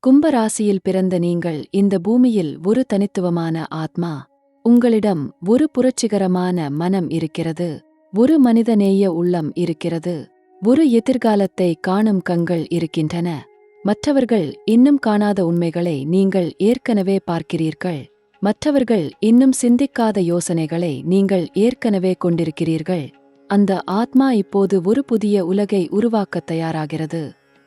கும்பராசியில் பிறந்த நீங்கள் இந்த பூமியில் ஒரு தனித்துவமான ஆத்மா. உங்களிடம் ஒரு புரட்சிகரமான மனம் இருக்கிறது. ஒரு மனிதநேய உள்ளம் இருக்கிறது. ஒரு எதிர்காலத்தை காணும் கண்கள் இருக்கின்றன. மற்றவர்கள் இன்னும் காணாத உண்மைகளை நீங்கள் ஏற்கனவே பார்க்கிறீர்கள். மற்றவர்கள் இன்னும் சிந்திக்காத யோசனைகளை நீங்கள் ஏற்கனவே கொண்டிருக்கிறீர்கள். அந்த ஆத்மா இப்போது ஒரு புதிய உலகை உருவாக்கத் தயாராகிறது.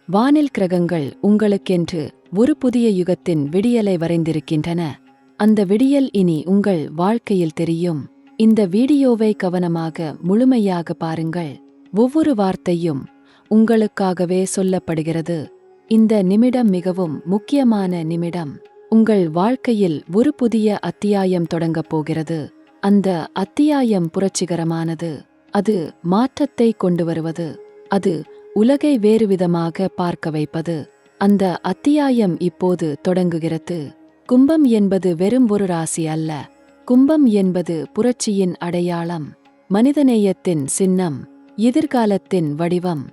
வானில் கிரகங்கள் உங்களுக்கென்று ஒரு புதிய யுகத்தின் விடியலை வரைந்திருக்கின்றன. அந்த விடியல் இனி உங்கள் வாழ்க்கையில் தெரியும். இந்த வீடியோவை கவனமாக முழுமையாக பாருங்கள். ஒவ்வொரு வார்த்தையும் உங்களுக்காகவே சொல்லப்படுகிறது. இந்த நிமிடம் மிகவும் முக்கியமான நிமிடம். உங்கள் வாழ்க்கையில் ஒரு புதிய அத்தியாயம் தொடங்கப் போகிறது. அந்த அத்தியாயம் புரட்சிகரமானது. அது மாற்றத்தை கொண்டு வருவது. அது உலகை வேறுவிதமாக பார்க்க வைப்பது. அந்த அத்தியாயம் இப்போது தொடங்குகிறது. கும்பம் என்பது வெறும் ஒரு ராசி அல்ல. கும்பம் என்பது புரட்சியின் அடையாளம், மனிதநேயத்தின் சின்னம், எதிர்காலத்தின் வடிவம்.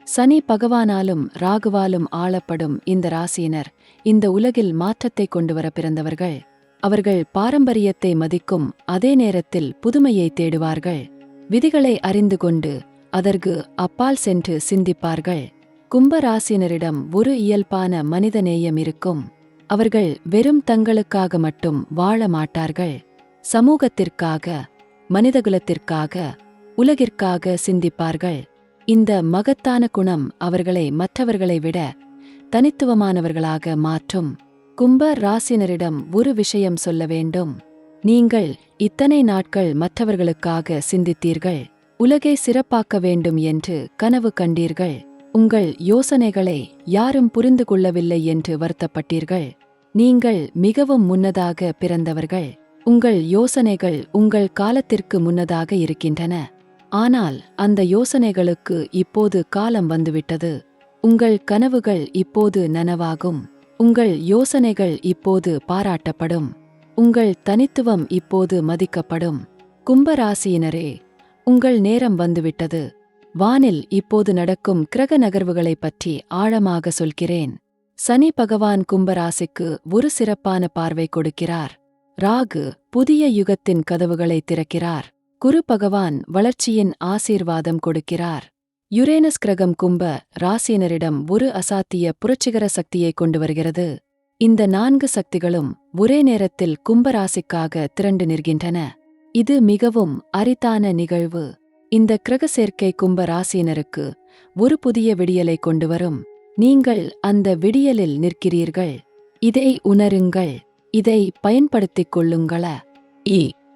சனி பகவானாலும் ராகுவாலும் ஆளப்படும் இந்த ராசியினர் இந்த உலகில் மாற்றத்தை கொண்டுவர பிறந்தவர்கள். அவர்கள் பாரம்பரியத்தை மதிக்கும் அதே நேரத்தில் புதுமையை தேடுவார்கள். விதிகளை அறிந்து கொண்டு அதற்கு அப்பால் சென்று சிந்திப்பார்கள். கும்ப ராசியினரிடம் ஒரு இயல்பான மனிதநேயம் இருக்கும். அவர்கள் வெறும் தங்களுக்காக மட்டும் வாழ மாட்டார்கள். சமூகத்திற்காக, மனிதகுலத்திற்காக, உலகிற்காக சிந்திப்பார்கள். இந்த மகத்தான குணம் அவர்களை மற்றவர்களை விட தனித்துவமானவர்களாக மாற்றும். கும்ப ராசியினரிடம் ஒரு விஷயம் சொல்ல வேண்டும். நீங்கள் இத்தனை நாட்கள் மற்றவர்களுக்காக சிந்தித்தீர்கள். உலகை சிறப்பாக்க வேண்டும் என்று கனவு கண்டீர்கள். உங்கள் யோசனைகளை யாரும் புரிந்து கொள்ளவில்லை என்று வருத்தப்பட்டீர்கள். நீங்கள் மிகவும் முன்னதாக பிறந்தவர்கள். உங்கள் யோசனைகள் உங்கள் காலத்திற்கு முன்னதாக இருக்கின்றன. ஆனால் அந்த யோசனைகளுக்கு இப்போது காலம் வந்துவிட்டது. உங்கள் கனவுகள் இப்போது நனவாகும். உங்கள் யோசனைகள் இப்போது பாராட்டப்படும். உங்கள் தனித்துவம் இப்போது மதிக்கப்படும். கும்பராசியினரே, உங்கள் நேரம் வந்துவிட்டது. வானில் இப்போது நடக்கும் கிரக நகர்வுகளைப் பற்றி ஆழமாக சொல்கிறேன். சனி பகவான் கும்பராசிக்கு ஒரு சிறப்பான பார்வை கொடுக்கிறார். ராகு புதிய யுகத்தின் கதவுகளை திறக்கிறார். குரு பகவான் வளர்ச்சியின் ஆசீர்வாதம் கொடுக்கிறார். யுரேனஸ் கிரகம் கும்ப ராசியினரிடம் ஒரு அசாத்திய புரட்சிகர சக்தியை கொண்டு வருகிறது. இந்த 4 சக்திகளும் ஒரே நேரத்தில் கும்ப ராசிக்காக திரண்டு நிற்கின்றன. இது மிகவும் அரிதான நிகழ்வு. இந்த கிரக சேர்க்கை கும்ப ராசியினருக்கு ஒரு புதிய விடியலை கொண்டு வரும். நீங்கள் அந்த விடியலில் நிற்கிறீர்கள். இதை உணருங்கள். இதை பயன்படுத்திக் கொள்ளுங்கள.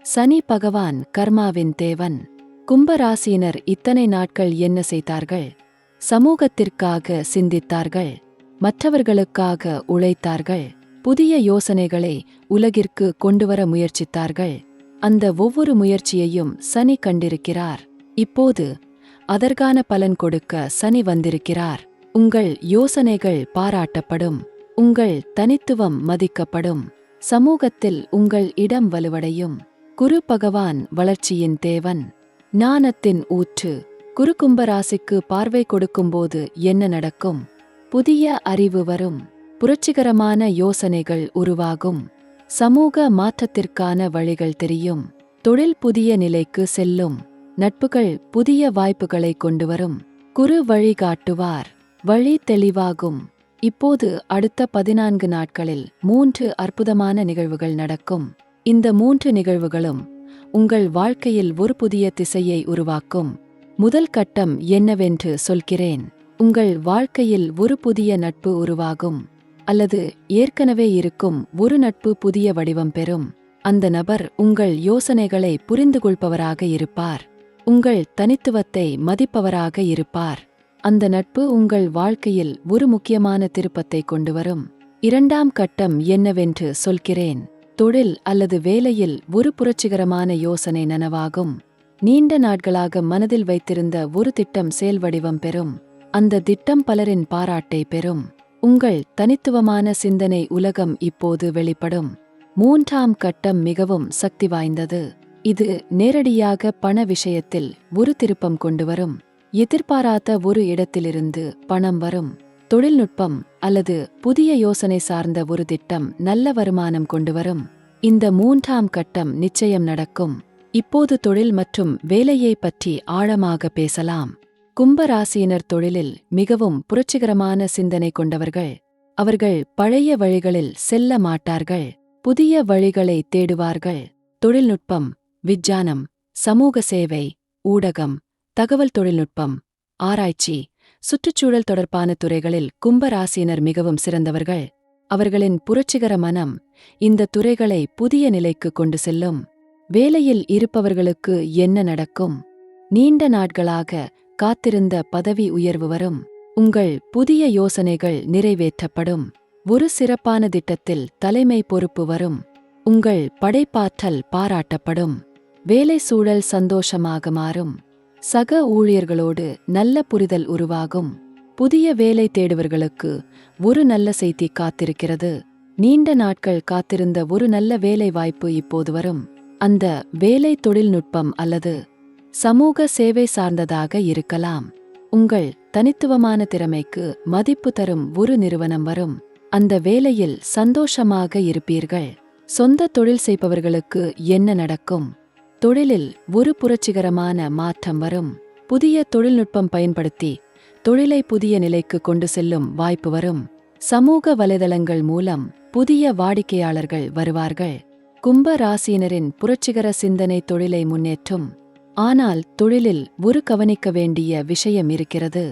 சனி பகவான் கர்மாவின் தேவன். கும்பராசியினர் இத்தனை நாட்கள் என்ன செய்தார்கள்? சமூகத்திற்காக சிந்தித்தார்கள். மற்றவர்களுக்காக உழைத்தார்கள். புதிய யோசனைகளை உலகிற்கு கொண்டுவர முயற்சித்தார்கள். அந்த ஒவ்வொரு முயற்சியையும் சனி கண்டிருக்கிறார். இப்போது அதற்கான பலன் கொடுக்க சனி வந்திருக்கிறார். உங்கள் யோசனைகள் பாராட்டப்படும். உங்கள் தனித்துவம் மதிக்கப்படும். சமூகத்தில் உங்கள் இடம் வலுவடையும். குரு பகவான் வளர்ச்சியின் தேவன், ஞானத்தின் ஊற்று. குரு கும்பராசிக்கு பார்வை கொடுக்கும்போது என்ன நடக்கும்? புதிய அறிவு வரும். புரட்சிகரமான யோசனைகள் உருவாகும். சமூக மாற்றத்திற்கான வழிகள் தெரியும். தொழில் புதிய நிலைக்கு செல்லும். நட்புகள் புதிய வாய்ப்புகளை கொண்டுவரும். குரு வழிகாட்டுவார். வழி தெளிவாகும். இப்போது அடுத்த 14 நாட்களில் 3 அற்புதமான நிகழ்வுகள் நடக்கும். இந்த 3 நிகழ்வுகளும் உங்கள் வாழ்க்கையில் ஒரு புதிய திசையை உருவாக்கும். முதல் கட்டம் என்னவென்று சொல்கிறேன். உங்கள் வாழ்க்கையில் ஒரு புதிய நட்பு உருவாகும். அல்லது ஏற்கனவே இருக்கும் ஒரு நட்பு புதிய வடிவம் பெறும். அந்த நபர் உங்கள் யோசனைகளை புரிந்துகொள்பவராக இருப்பார். உங்கள் தனித்துவத்தை மதிப்பவராக இருப்பார். அந்த நட்பு உங்கள் வாழ்க்கையில் ஒரு முக்கியமான திருப்பத்தை கொண்டுவரும். இரண்டாம் கட்டம் என்னவென்று சொல்கிறேன். தொழில் அல்லது வேலையில் ஒரு புரட்சிகரமான யோசனை நனவாகும். நீண்ட நாட்களாக மனதில் வைத்திருந்த ஒரு திட்டம் செயல்வடிவம் பெறும். அந்த திட்டம் பலரின் பாராட்டை பெறும். உங்கள் தனித்துவமான சிந்தனை உலகம் இப்போது வெளிப்படும். மூன்றாம் கட்டம் மிகவும் சக்தி வாய்ந்தது. இது நேரடியாக பண விஷயத்தில் ஒரு திருப்பம் கொண்டுவரும். எதிர்பாராத ஒரு இடத்திலிருந்து பணம் வரும். தொழில்நுட்பம் அல்லது புதிய யோசனை சார்ந்த ஒரு திட்டம் நல்ல வருமானம் கொண்டுவரும். இந்த 3ஆம் கட்டம் நிச்சயம் நடக்கும். இப்போது தொழில் மற்றும் வேலையை பற்றி ஆழமாக பேசலாம். கும்ப ராசியினர் தொழிலில் மிகவும் புரட்சிகரமான சிந்தனை கொண்டவர்கள். அவர்கள் பழைய வழிகளில் செல்ல மாட்டார்கள். புதிய வழிகளை தேடுவார்கள். தொழில்நுட்பம், விஞ்ஞானம், சமூக சேவை, ஊடகம், தகவல் தொழில்நுட்பம், ஆராய்ச்சி, சுற்றுச்சூழல் தொடர்பான துறைகளில் கும்ப ராசியினர் மிகவும் சிறந்தவர்கள். அவர்களின் புரட்சிகர மனம் இந்த துறைகளை புதிய நிலைக்கு கொண்டு செல்லும். வேலையில் இருப்பவர்களுக்கு என்ன நடக்கும்? நீண்ட நாட்களாக காத்திருந்த பதவி உயர்வு வரும். உங்கள் புதிய யோசனைகள் நிறைவேற்றப்படும். ஒரு சிறப்பான திட்டத்தில் தலைமை பொறுப்பு வரும். உங்கள் படைப்பாற்றல் பாராட்டப்படும். வேலை சூழல் சந்தோஷமாக மாறும். சக ஊழியர்களோடு நல்ல புரிதல் உருவாகும். புதிய வேலை தேடுவர்களுக்கு ஒரு நல்ல செய்தி காத்திருக்கிறது. நீண்ட நாட்கள் காத்திருந்த ஒரு நல்ல வேலை வாய்ப்பு இப்போது வரும். அந்த வேலை தொழில்நுட்பம் அல்லது சமூக சேவை சார்ந்ததாக இருக்கலாம். உங்கள் தனித்துவமான திறமைக்கு மதிப்பு தரும் ஒரு நிறுவனம் வரும். அந்த வேலையில் சந்தோஷமாக இருப்பீர்கள். சொந்த தொழில் செய்பவர்களுக்கு என்ன நடக்கும்? தொழிலில் ஒரு புரட்சிகரமான மாற்றம் வரும். புதிய தொழில்நுட்பம் பயன்படுத்தி தொழிலை புதிய நிலைக்கு கொண்டு செல்லும் வாய்ப்பு வரும். சமூக வலைதளங்கள் மூலம் புதிய வாடிக்கையாளர்கள் வருவார்கள். கும்ப ராசியினரின் புரட்சிகர சிந்தனை தொழிலை முன்னேற்றும். ஆனால் தொழிலில் ஒரு கவனிக்க வேண்டிய விஷயம் இருக்கிறது.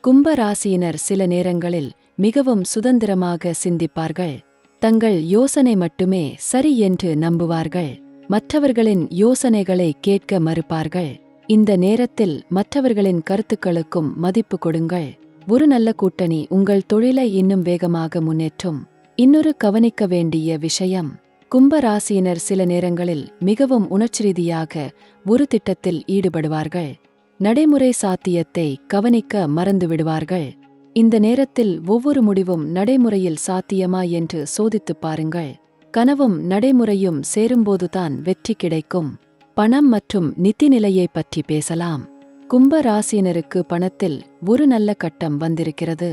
கும்ப ராசியினர் சில நேரங்களில் மிகவும் சுதந்திரமாக சிந்திப்பார்கள். தங்கள் யோசனை மட்டுமே சரி என்று நம்புவார்கள். மற்றவர்களின் யோசனைகளை கேட்க மறுப்பார்கள். இந்த நேரத்தில் மற்றவர்களின் கருத்துக்களுக்கும் மதிப்பு கொடுங்கள். ஒரு நல்ல கூட்டணி உங்கள் தொழிலை இன்னும் வேகமாக முன்னேற்றும். இன்னொரு கவனிக்க வேண்டிய விஷயம், கும்ப ராசியினர் சில நேரங்களில் மிகவும் உணர்ச்சிரீதியாக ஒரு திட்டத்தில் ஈடுபடுவார்கள். நடைமுறை சாத்தியத்தை கவனிக்க மறந்துவிடுவார்கள். இந்த நேரத்தில் ஒவ்வொரு முடிவும் நடைமுறையில் சாத்தியமா என்று சோதித்துப் பாருங்கள். கனவும் நடைமுறையும் சேரும்போதுதான் வெற்றி கிடைக்கும். பணம் மற்றும் நிதி நிலையை பற்றி பேசலாம். கும்ப ராசியினருக்கு பணத்தில் ஒரு நல்ல கட்டம் வந்திருக்கிறது.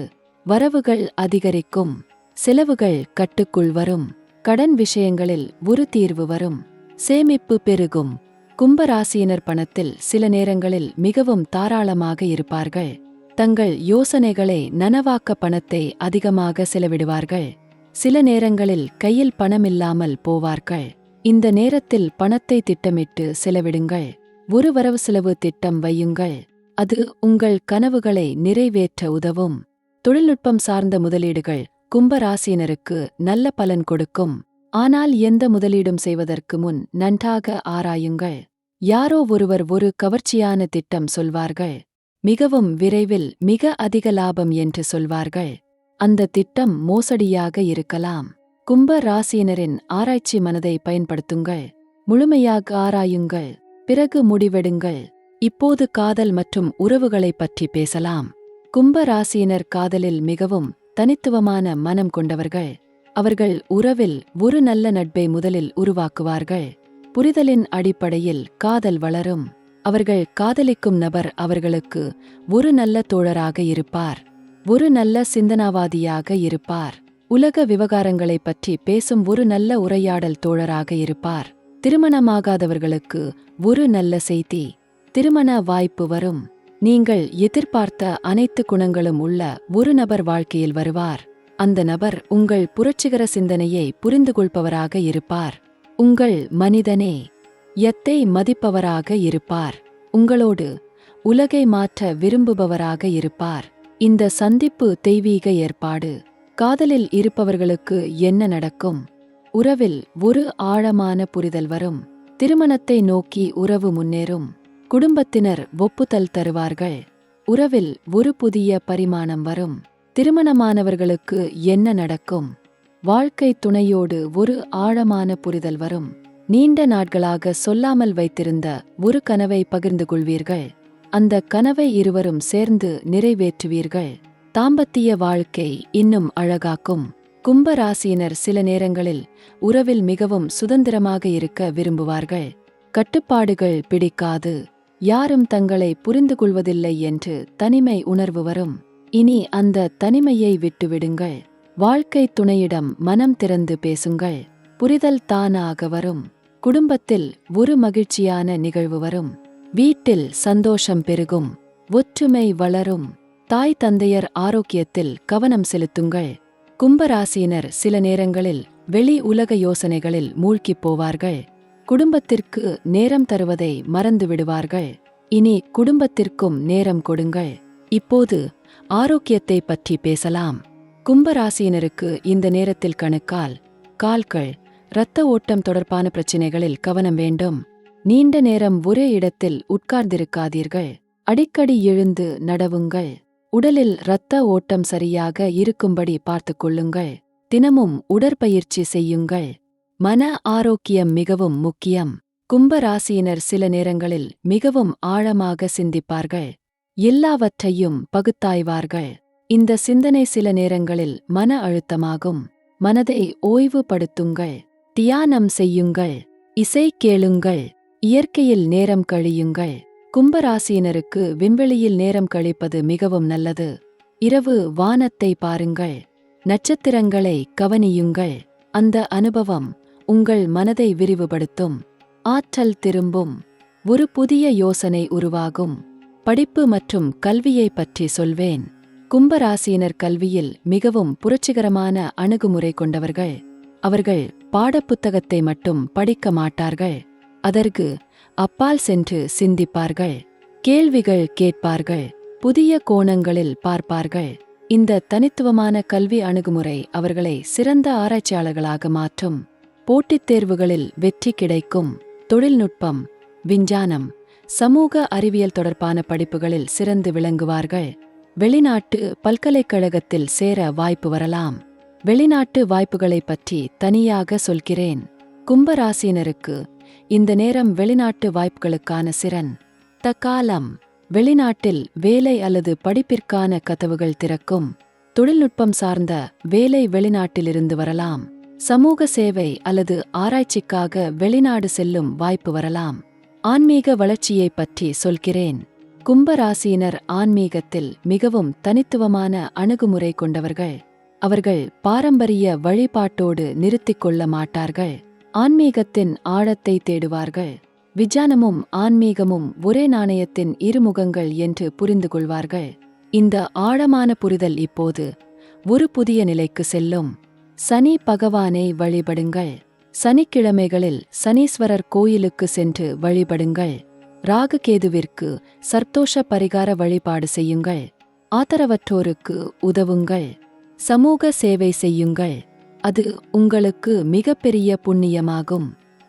வரவுகள் அதிகரிக்கும். செலவுகள் கட்டுக்குள் வரும். கடன் விஷயங்களில் ஒரு தீர்வு வரும். சேமிப்பு பெருகும். கும்ப ராசியினர் பணத்தில் சில நேரங்களில் மிகவும் தாராளமாக இருப்பார்கள். தங்கள் யோசனைகளை நனவாக்க பணத்தை அதிகமாக செலவிடுவார்கள். சில நேரங்களில் கையில் பணமில்லாமல் போவார்கள். இந்த நேரத்தில் பணத்தை திட்டமிட்டு செலவிடுங்கள். ஒரு வரவு செலவு திட்டம் வையுங்கள். அது உங்கள் கனவுகளை நிறைவேற்ற உதவும். தொழில்நுட்பம் சார்ந்த முதலீடுகள் கும்ப ராசியினருக்கு நல்ல பலன் கொடுக்கும். ஆனால் எந்த முதலீடும் செய்வதற்கு முன் நன்றாக ஆராயுங்கள். யாரோ ஒருவர் ஒரு கவர்ச்சியான திட்டம் சொல்வார்கள். மிகவும் விரைவில் மிக அதிக லாபம் என்று சொல்வார்கள். அந்த திட்டம் மோசடியாக இருக்கலாம். கும்ப ராசியினரின் ஆராய்ச்சி மனதை பயன்படுத்துங்கள். முழுமையாக ஆராயுங்கள். பிறகு முடிவெடுங்கள். இப்போது காதல் மற்றும் உறவுகளைப் பற்றி பேசலாம். கும்ப ராசியினர் காதலில் மிகவும் தனித்துவமான மனம் கொண்டவர்கள். அவர்கள் உறவில் ஒரு நல்ல நட்பை முதலில் உருவாக்குவார்கள். புரிதலின் அடிப்படையில் காதல் வளரும். அவர்கள் காதலிக்கும் நபர் அவர்களுக்கு ஒரு நல்ல தோழராக இருப்பார். ஒரு நல்ல சிந்தனாவாதியாக இருப்பார். உலக விவகாரங்களைப் பற்றி பேசும் ஒரு நல்ல உரையாடல் தோழராக இருப்பார். திருமணமாகாதவர்களுக்கு ஒரு நல்ல செய்தி. திருமண வாய்ப்பு வரும். நீங்கள் எதிர்பார்த்த அனைத்து குணங்களும் உள்ள ஒரு நபர் வாழ்க்கையில் வருவார். அந்த நபர் உங்கள் புரட்சிகர சிந்தனையை புரிந்துகொள்பவராக இருப்பார். உங்கள் மனிதனே யத்தை மதிப்பவராக இருப்பார். உங்களோடு உலகை மாற்ற விரும்புபவராக இருப்பார். இந்த சந்திப்பு தெய்வீக ஏற்பாடு. காதலில் இருப்பவர்களுக்கு என்ன நடக்கும்? உறவில் ஒரு ஆழமான புரிதல் வரும். திருமணத்தை நோக்கி உறவு முன்னேறும். குடும்பத்தினர் ஒப்புதல் தருவார்கள். உறவில் ஒரு புதிய பரிமாணம் வரும். திருமணமானவர்களுக்கு என்ன நடக்கும்? வாழ்க்கை துணையோடு ஒரு ஆழமான புரிதல் வரும். நீண்ட நாட்களாக சொல்லாமல் வைத்திருந்த ஒரு கனவை பகிர்ந்து கொள்வீர்கள். அந்த கனவை இருவரும் சேர்ந்து நிறைவேற்றுவீர்கள். தாம்பத்திய வாழ்க்கை இன்னும் அழகாக்கும். கும்ப ராசியினர் சில நேரங்களில் உறவில் மிகவும் சுதந்திரமாக இருக்க விரும்புவார்கள். கட்டுப்பாடுகள் பிடிக்காது. யாரும் தங்களை புரிந்து கொள்வதில்லை என்று தனிமை உணர்வு வரும். இனி அந்த தனிமையை விட்டுவிடுங்கள். வாழ்க்கை துணையிடம் மனம் திறந்து பேசுங்கள். புரிதல் தானாக வரும். குடும்பத்தில் ஒரு மகிழ்ச்சியான நிகழ்வு வரும். வீட்டில் சந்தோஷம் பெருகும். ஒற்றுமை வளரும். தாய் தந்தையர் ஆரோக்கியத்தில் கவனம் செலுத்துங்கள். கும்பராசியினர் சில நேரங்களில் வெளி உலக யோசனைகளில் மூழ்கிப் போவார்கள். குடும்பத்திற்கு நேரம் தருவதை மறந்து விடுவார்கள். இனி குடும்பத்திற்கும் நேரம் கொடுங்கள். இப்போது ஆரோக்கியத்தை பற்றி பேசலாம். கும்பராசியினருக்கு இந்த நேரத்தில் கணுக்கால், கால்கள், இரத்த ஓட்டம் தொடர்பான பிரச்சினைகளில் கவனம் வேண்டும். நீண்ட நேரம் ஒரே இடத்தில் உட்கார்ந்திருக்காதீர்கள். அடிக்கடி எழுந்து நடவுங்கள். உடலில் இரத்த ஓட்டம் சரியாக இருக்கும்படி பார்த்துக் கொள்ளுங்கள். தினமும் உடற்பயிற்சி செய்யுங்கள். மன ஆரோக்கியம் மிகவும் முக்கியம். கும்பராசியினர் சில நேரங்களில் மிகவும் ஆழமாக சிந்திப்பார்கள். எல்லாவற்றையும் பகுத்தாய்வார்கள். இந்த சிந்தனை சில நேரங்களில் மன அழுத்தமாகும். மனதை ஓய்வுபடுத்துங்கள். தியானம் செய்யுங்கள். இசை கேளுங்கள். இயற்கையில் நேரம் கழியுங்கள். கும்பராசியினருக்கு விண்வெளியில் நேரம் கழிப்பது மிகவும் நல்லது. இரவு வானத்தை பாருங்கள். நட்சத்திரங்களை கவனியுங்கள். அந்த அனுபவம் உங்கள் மனதை விரிவுபடுத்தும். ஆற்றல் திரும்பும். ஒரு புதிய யோசனை உருவாகும். படிப்பு மற்றும் கல்வியை பற்றி சொல்வேன். கும்பராசியினர் கல்வியில் மிகவும் புரட்சிகரமான அணுகுமுறை கொண்டவர்கள். அவர்கள் பாடப்புத்தகத்தை மட்டும் படிக்க மாட்டார்கள். அதற்கு அப்பால் சென்று சிந்திப்பார்கள். கேள்விகள் கேட்பார்கள். புதிய கோணங்களில் பார்ப்பார்கள். இந்த தனித்துவமான கல்வி அணுகுமுறை அவர்களை சிறந்த ஆராய்ச்சியாளர்களாக மாற்றும். போட்டித் தேர்வுகளில் வெற்றி கிடைக்கும். தொழில்நுட்பம், விஞ்ஞானம், சமூக அறிவியல் தொடர்பான படிப்புகளில் சிறந்து விளங்குவார்கள். வெளிநாட்டு பல்கலைக்கழகத்தில் சேர வாய்ப்பு வரலாம். வெளிநாட்டு வாய்ப்புகளைப் பற்றி தனியாக சொல்கிறேன். கும்பராசியினருக்கு இந்த நேரம் வெளிநாட்டு வாய்ப்புகளுக்கான சிறந்த காலம். வெளிநாட்டில் வேலை அல்லது படிப்பிற்கான கதவுகள் திறக்கும். தொழில்நுட்பம் சார்ந்த வேலை வெளிநாட்டிலிருந்து வரலாம். சமூக சேவை அல்லது ஆராய்ச்சிக்காக வெளிநாடு செல்லும் வாய்ப்பு வரலாம். ஆன்மீக வளர்ச்சியைப் பற்றி சொல்கிறேன். கும்பராசியினர் ஆன்மீகத்தில் மிகவும் தனித்துவமான அணுகுமுறை கொண்டவர்கள். அவர்கள் பாரம்பரிய வழிபாட்டோடு நிறுத்திக் கொள்ள மாட்டார்கள். ஆன்மீகத்தின் ஆழத்தை தேடுவார்கள். விஞ்ஞானமும் ஆன்மீகமும் ஒரே நாணயத்தின் இருமுகங்கள் என்று புரிந்து கொள்வார்கள். இந்த ஆழமான புரிதல் இப்போது ஒரு புதிய நிலைக்கு செல்லும். சனி பகவானை வழிபடுங்கள். சனிக்கிழமைகளில் சனீஸ்வரர் கோயிலுக்கு சென்று வழிபடுங்கள். ராகுகேதுவிற்கு சர்த்தோஷ பரிகார வழிபாடு செய்யுங்கள். ஆதரவற்றோருக்கு உதவுங்கள். சமூக சேவை செய்யுங்கள். அது உங்களுக்கு மிகப்பெரிய புண்ணியமாகும்.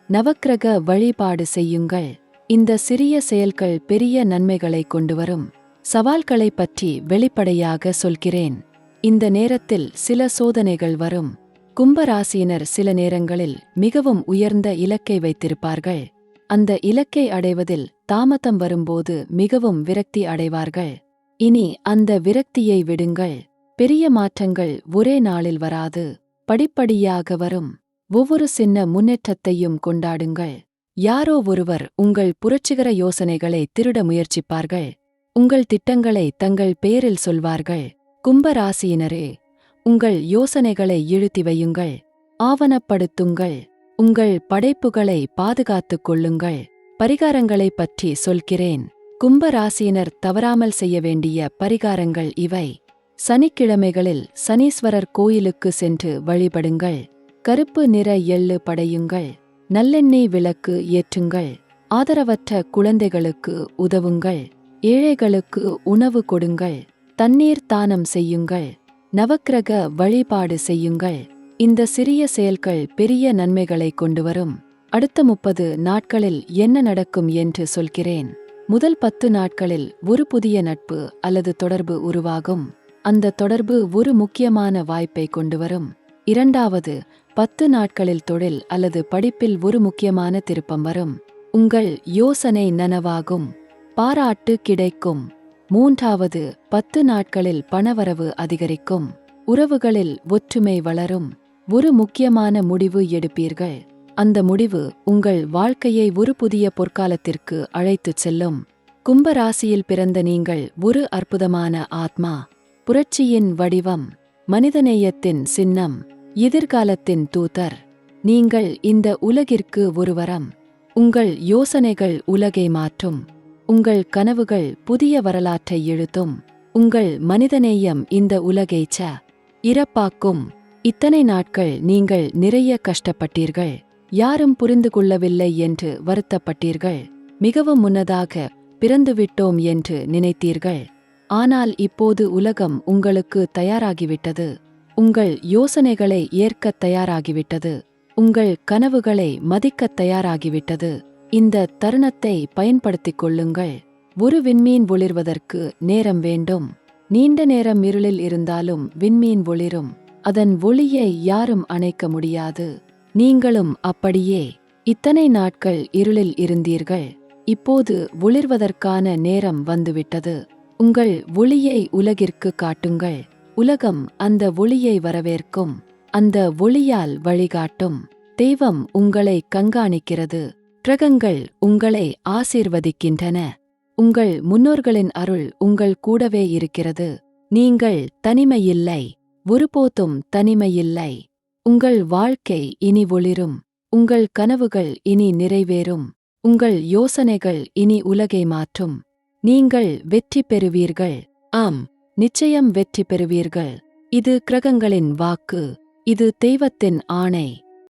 நவக்கிரக வழிபாடு செய்யுங்கள். இந்த சிறிய செயல்கள் பெரிய நன்மைகளை கொண்டுவரும். சவால்களைப் பற்றி வெளிப்படையாக சொல்கிறேன். இந்த நேரத்தில் சில சோதனைகள் வரும். கும்பராசியினர் சில நேரங்களில் மிகவும் உயர்ந்த இலக்கை வைத்திருப்பார்கள். அந்த இலக்கை அடைவதில் தாமதம் வரும்போது மிகவும் விரக்தி அடைவார்கள். இனி அந்த விரக்தியை விடுங்கள். பெரிய மாற்றங்கள் ஒரே நாளில் வராது. படிப்படியாக வரும். ஒவ்வொரு சின்ன முன்னேற்றத்தையும் கொண்டாடுங்கள். யாரோ ஒருவர் உங்கள் புரட்சிகர யோசனைகளை திருட முயற்சிப்பார்கள். உங்கள் திட்டங்களை தங்கள் பெயரில் சொல்வார்கள். கும்பராசியினரே, உங்கள் யோசனைகளை இழுத்தி வையுங்கள். ஆவணப்படுத்துங்கள். உங்கள் படைப்புகளை பாதுகாத்துக் கொள்ளுங்கள். பரிகாரங்களைப் பற்றி சொல்கிறேன். கும்பராசியினர் தவறாமல் செய்ய வேண்டிய பரிகாரங்கள் இவை. சனிக்கிழமைகளில் சனீஸ்வரர் கோயிலுக்கு சென்று வழிபடுங்கள். கருப்பு நிற எள்ளு படையுங்கள். நல்லெண்ணெய் விளக்கு ஏற்றுங்கள். ஆதரவற்ற குழந்தைகளுக்கு உதவுங்கள். ஏழைகளுக்கு உணவு கொடுங்கள். தண்ணீர் தானம் செய்யுங்கள். நவக்கிரக வழிபாடு செய்யுங்கள். இந்த சிறிய செயல்கள் பெரிய நன்மைகளை கொண்டுவரும். அடுத்த 30 நாட்களில் என்ன நடக்கும் என்று சொல்கிறேன். முதல் 10 நாட்களில் ஒரு புதிய நட்பு அல்லது தொடர்பு உருவாகும். அந்த தொடர்பு ஒரு முக்கியமான வாய்ப்பை கொண்டுவரும். இரண்டாவது 10 நாட்களில் தொழில் அல்லது படிப்பில் ஒரு முக்கியமான திருப்பம் வரும். உங்கள் யோசனை நனவாகும். பாராட்டு கிடைக்கும். மூன்றாவது 10 நாட்களில் பணவரவு அதிகரிக்கும். உறவுகளில் ஒற்றுமை வளரும். ஒரு முக்கியமான முடிவு எடுப்பீர்கள். அந்த முடிவு உங்கள் வாழ்க்கையை ஒரு புதிய பொற்காலத்திற்கு அழைத்துச் செல்லும். கும்பராசியில் பிறந்த நீங்கள் ஒரு அற்புதமான ஆத்மா. புரட்சியின் வடிவம், மனிதநேயத்தின் சின்னம், எதிர்காலத்தின் தூதர். நீங்கள் இந்த உலகிற்கு ஒரு வரம். உங்கள் யோசனைகள் உலகை மாற்றும். உங்கள் கனவுகள் புதிய வரலாற்றை எழுத்தும். உங்கள் மனிதநேயம் இந்த உலகைச் இறப்பாக்கும். இத்தனை நாட்கள் நீங்கள் நிறைய கஷ்டப்பட்டீர்கள். யாரும் புரிந்து கொள்ளவில்லை என்று வருத்தப்பட்டீர்கள். மிகவும் முன்னதாக பிறந்துவிட்டோம் என்று நினைத்தீர்கள். ஆனால் இப்போது உலகம் உங்களுக்கு தயாராகிவிட்டது. உங்கள் யோசனைகளை ஏற்கத் தயாராகிவிட்டது. உங்கள் கனவுகளை மதிக்கத் தயாராகிவிட்டது. இந்த தருணத்தை பயன்படுத்திக் கொள்ளுங்கள். ஒரு விண்மீன் ஒளிர்வதற்கு நேரம் வேண்டும். நீண்ட நேரம் இருளில் இருந்தாலும் விண்மீன் ஒளிரும். அதன் ஒளியை யாரும் அணைக்க முடியாது. நீங்களும் அப்படியே. இத்தனை நாட்கள் இருளில் இருந்தீர்கள். இப்போது ஒளிர்வதற்கான நேரம் வந்துவிட்டது. உங்கள் ஒளியை உலகிற்கு காட்டுங்கள். உலகம் அந்த ஒளியை வரவேற்கும். அந்த ஒளியால் வழிகாட்டும். தெய்வம் உங்களை கண்காணிக்கிறது. கிரகங்கள் உங்களை ஆசீர்வதிக்கின்றன. உங்கள் முன்னோர்களின் அருள் உங்கள் கூடவே இருக்கிறது. நீங்கள் தனிமையில்லை. ஒருபோதும் தனிமையில்லை. உங்கள் வாழ்க்கை இனி ஒளிரும். உங்கள் கனவுகள் இனி நிறைவேறும். உங்கள் யோசனைகள் இனி உலகை மாற்றும். நீங்கள் வெற்றி பெறுவீர்கள். ஆம், நிச்சயம் வெற்றி பெறுவீர்கள். இது கிரகங்களின் வாக்கு. இது தெய்வத்தின் ஆணை.